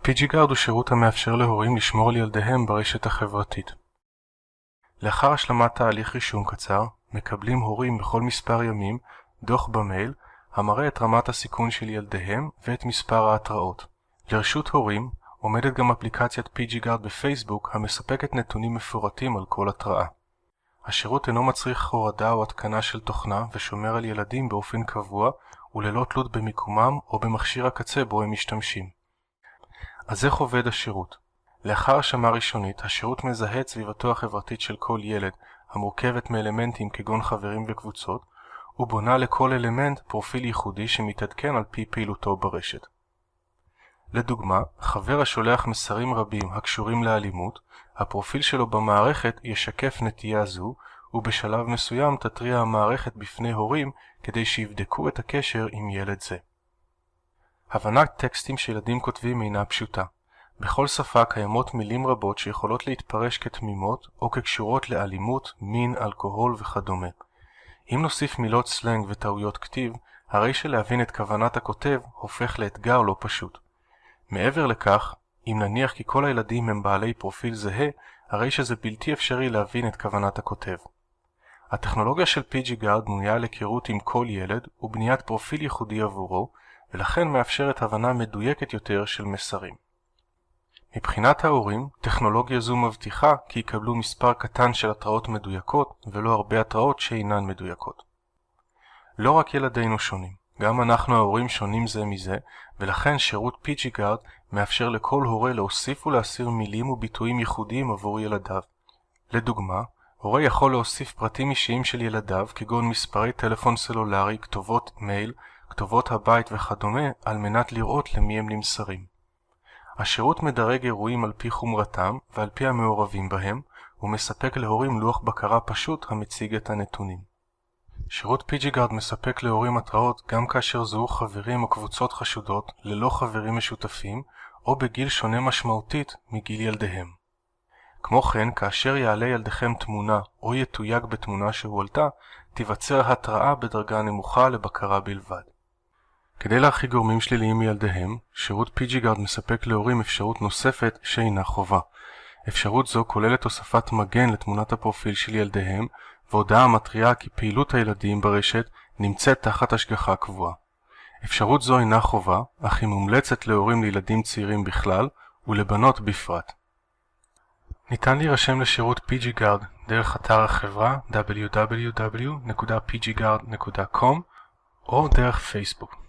PGGuard הוא שירות המאפשר להורים לשמור על ילדיהם ברשת החברתית. לאחר השלמת תהליך רישום קצר, מקבלים הורים בכל מספר ימים דוח במייל המראה את רמת הסיכון של ילדיהם ואת מספר ההתראות. לרשות הורים עומדת גם אפליקציית PGGuard בפייסבוק המספקת נתונים מפורטים על כל התראה. השירות אינו מצריך הורדה או התקנה של תוכנה ושומר על ילדים באופן קבוע וללא תלות במיקומם או במכשיר הקצה בו הם משתמשים. אז איך עובד השירות? לאחר השמה ראשונית, השירות מזהה את סביבתו החברתית של כל ילד, המורכבת מאלמנטים כגון חברים וקבוצות, ובונה לכל אלמנט פרופיל ייחודי שמתעדכן על פי פעילותו ברשת. לדוגמה, חבר השולח מסרים רבים הקשורים לאלימות, הפרופיל שלו במערכת ישקף נטייה זו, ובשלב מסוים תתריע המערכת בפני הורים כדי שיבדקו את הקשר עם ילד זה. הבנת טקסטים שילדים כותבים אינה פשוטה. בכל שפה קיימות מילים רבות שיכולות להתפרש כתמימות או כקשורות לאלימות, מין, אלכוהול וכדומה. אם נוסיף מילות סלנג וטעויות כתיב, הרי שלהבין את כוונת הכותב הופך לאתגר לא פשוט. מעבר לכך, אם נניח כי כל הילדים הם בעלי פרופיל זהה, הרי שזה בלתי אפשרי להבין את כוונת הכותב. הטכנולוגיה של PGGuard בנויה על היכרות עם כל ילד ובניית פרופיל ייחודי עבורו, ולכן מאפשרת הבנה מדויקת יותר של מסרים. מבחינת ההורים, טכנולוגיה זו מבטיחה כי יקבלו מספר קטן של התראות מדויקות ולא הרבה התראות שאינן מדויקות. לא רק ילדינו שונים, גם אנחנו ההורים שונים זה מזה, ולכן שירות PGGuard מאפשר לכל הורה להוסיף ולהסיר מילים וביטויים ייחודיים עבור ילדיו. לדוגמה, הורה יכול להוסיף פרטים אישיים של ילדיו כגון מספרי טלפון סלולרי, כתובות מייל, כתובות הבית וכדומה על מנת לראות למי הם נמסרים. השירות מדרג אירועים על פי חומרתם ועל פי המעורבים בהם, ומספק להורים לוח בקרה פשוט המציג את הנתונים. שירות PGGuard מספק להורים התראות גם כאשר זוהו חברים או קבוצות חשודות ללא חברים משותפים, או בגיל שונה משמעותית מגיל ילדיהם. כמו כן, כאשר יעלה ילדיכם תמונה או יתויג בתמונה שהועלתה, תיווצר התראה בדרגה נמוכה לבקרה בלבד. כדי להרחיק גורמים שליליים מילדיהם, שירות PGGuard מספק להורים אפשרות נוספת שאינה חובה. אפשרות זו כוללת הוספת מגן לתמונת הפרופיל של ילדיהם, והודעה המתריעה כי פעילות הילדים ברשת נמצאת תחת השגחה קבועה. אפשרות זו אינה חובה, אך היא מומלצת להורים לילדים צעירים בכלל ולבנות בפרט. ניתן להירשם לשירות PGGuard דרך אתר החברה www.pgguard.com או דרך פייסבוק.